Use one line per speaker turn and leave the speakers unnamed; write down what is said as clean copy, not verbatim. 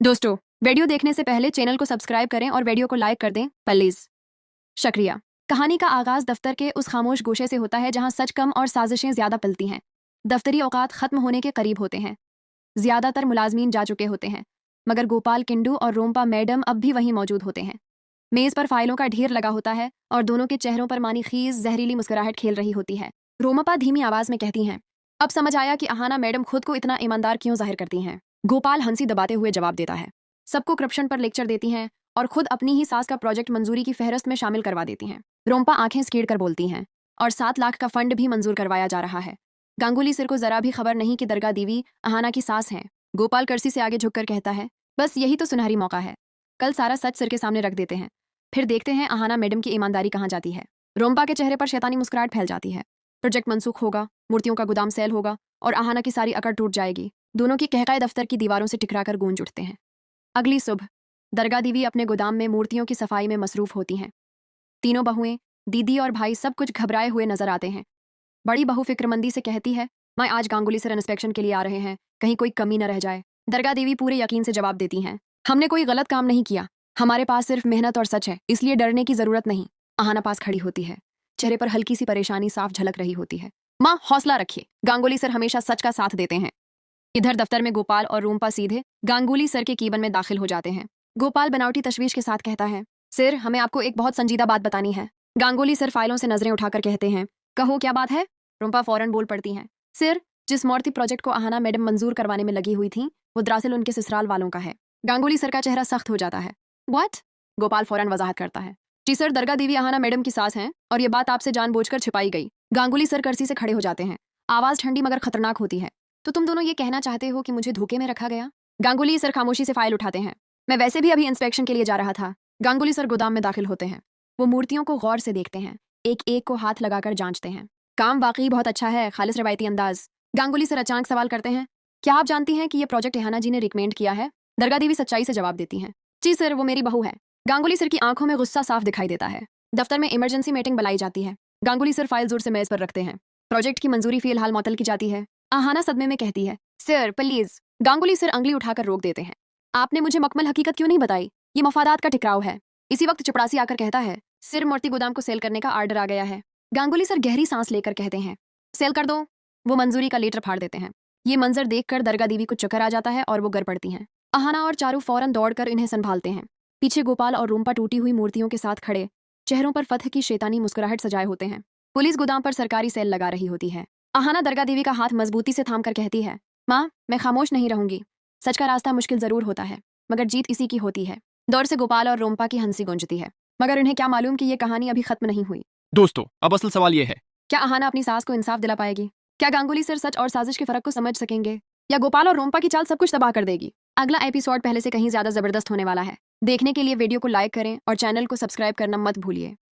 दोस्तों, वीडियो देखने से पहले चैनल को सब्सक्राइब करें और वीडियो को लाइक कर दें प्लीज। शुक्रिया। कहानी का आगाज दफ्तर के उस खामोश गोशे से होता है जहां सच कम और साजिशें ज्यादा पलती हैं। दफ्तरी औकात खत्म होने के करीब होते हैं। ज्यादातर मुलाजमीन जा चुके होते हैं, मगर गोपाल किंडू और रोम्पा मैडम अब भी वहीं मौजूद होते हैं। मेज पर फाइलों का ढेर लगा होता है और दोनों के चेहरों पर मानी खीज जहरीली मुस्कुराहट खेल रही होती है। रोम्पा धीमी आवाज में कहती हैं, अब समझ आया कि अहाना मैडम खुद को इतना ईमानदार क्यों जाहिर करती हैं। गोपाल हंसी दबाते हुए जवाब देता है, सबको करप्शन पर लेक्चर देती हैं और खुद अपनी ही सास का प्रोजेक्ट मंजूरी की फहरिस्त में शामिल करवा देती हैं। रोम्पा आंखें स्कीड़ कर बोलती हैं, और 7 लाख का फंड भी मंजूर करवाया जा रहा है। गांगुली सिर को जरा भी खबर नहीं कि दरगाह दीवी अहाना की सास हैं। गोपाल कर्सी से आगे झुककर कहता है, बस यही तो सुनहरी मौका है। कल सारा सच सिर के सामने रख देते हैं, फिर देखते हैं अहाना मैडम की ईमानदारी कहाँ जाती है। रोम्पा के चेहरे पर शैतानी मुस्कुराहट फैल जाती है। प्रोजेक्ट मनसूख होगा, मूर्तियों का गोदाम सेल होगा और अहाना की सारी अकड़ टूट जाएगी। दोनों की कहकाए दफ्तर की दीवारों से टकराकर गूंज उठते हैं। अगली सुबह दरगाह दीवी अपने गोदाम में मूर्तियों की सफाई में मसरूफ होती हैं। तीनों बहुएं, दीदी और भाई सब कुछ घबराए हुए नजर आते हैं। बड़ी बहू फिक्रमंदी से कहती है, मैं आज गांगुली सर इंस्पेक्शन के लिए आ रहे हैं, कहीं कोई कमी न रह जाए। दरगाह देवी पूरे यकीन से जवाब देती हैं, हमने कोई गलत काम नहीं किया, हमारे पास सिर्फ मेहनत और सच है, इसलिए डरने की जरूरत नहीं। अहाना पास खड़ी होती है, चेहरे पर हल्की सी परेशानी साफ झलक रही होती है। माँ, हौसला रखिए, गांगुली सर हमेशा सच का साथ देते हैं। इधर दफ्तर में गोपाल और रूम्पा सीधे गांगुली सर के कीबन में दाखिल हो जाते हैं। गोपाल बनावटी तशवीश के साथ कहता है, सर हमें आपको एक बहुत संजीदा बात बतानी है। गांगुली सर फाइलों से नजरें उठाकर कहते हैं, कहो क्या बात है। रूम्पा फौरन बोल पड़ती हैं, सर जिस मूर्ति प्रोजेक्ट को अहाना मैडम मंजूर करवाने में लगी हुई थी वो दरअसल उनके ससुराल वालों का है। गांगुली सर का चेहरा सख्त हो जाता है। व्हाट? गोपाल फौरन वजाहत करता है, जी सर, दरगाह देवी अहाना मैडम की सास हैं और ये बात आपसे जानबूझकर छिपाई गई। गांगुली सर कर्सी से खड़े हो जाते हैं। आवाज ठंडी मगर खतरनाक होती है, तो तुम दोनों ये कहना चाहते हो कि मुझे धोखे में रखा गया? गांगुली सर खामोशी से फाइल उठाते हैं, मैं वैसे भी अभी इंस्पेक्शन के लिए जा रहा था। गांगुली सर गोदाम में दाखिल होते हैं। वो मूर्तियों को गौर से देखते हैं, एक एक को हाथ लगाकर जांचते हैं। काम वाकई बहुत अच्छा है, खालिस रवायती अंदाज। गांगुली सर अचानक सवाल करते हैं, क्या आप जानती हैं कि ये प्रोजेक्ट अहाना जी ने रिकमेंड किया है? दरगाह देवी सच्चाई से जवाब देती हैं, जी सर, वो मेरी बहू है। गांगुली सर की आंखों में गुस्सा साफ दिखाई देता है। दफ्तर में इमरजेंसी मीटिंग बुलाई जाती है। गांगुली सर फाइल जोर से मेज पर रखते हैं। प्रोजेक्ट की मंजूरी फिलहाल मुअत्तल की जाती है। अहाना सदमे में कहती है, सर प्लीज। गांगुली सर अंगली उठाकर रोक देते हैं, आपने मुझे मकमल हकीकत क्यों नहीं बताई? ये मफादात का टकराव है। इसी वक्त चपड़ासी आकर कहता है, सिर मूर्ति गोदाम को सेल करने का आर्डर आ गया है। गांगुली सर गहरी सांस लेकर कहते हैं, सेल कर दो। वो मंजूरी का लेटर फाड़ देते हैं। ये मंजर देखकर दरगाह देवी को चक्कर आ जाता है और वो गिर पड़ती हैं। अहाना और चारू फौरन दौड़कर इन्हें संभालते हैं। पीछे गोपाल और रूम्पा टूटी हुई मूर्तियों के साथ खड़े, चेहरों पर फतह की शैतानी मुस्कुराहट सजाए होते हैं। पुलिस गोदाम पर सरकारी सेल लगा रही होती है। अहाना दरगाह देवी का हाथ मजबूती से थाम कर कहती है, माँ, मैं खामोश नहीं रहूंगी। सच का रास्ता मुश्किल जरूर होता है, मगर जीत इसी की होती है। दौर से गोपाल और रोम्पा की हंसी गूंजती है, मगर उन्हें क्या मालूम कि ये कहानी अभी खत्म नहीं हुई।
दोस्तों, अब असल सवाल ये है,
क्या अहाना अपनी सास को इंसाफ दिला पाएगी? क्या गांगुली सर सच और साजिश के फर्क को समझ सकेंगे, या गोपाल और रोम्पा की चाल सब कुछ तबाह कर देगी? अगला एपिसोड पहले से कहीं ज्यादा जबरदस्त होने वाला है। देखने के लिए वीडियो को लाइक करें और चैनल को सब्सक्राइब करना मत भूलिए।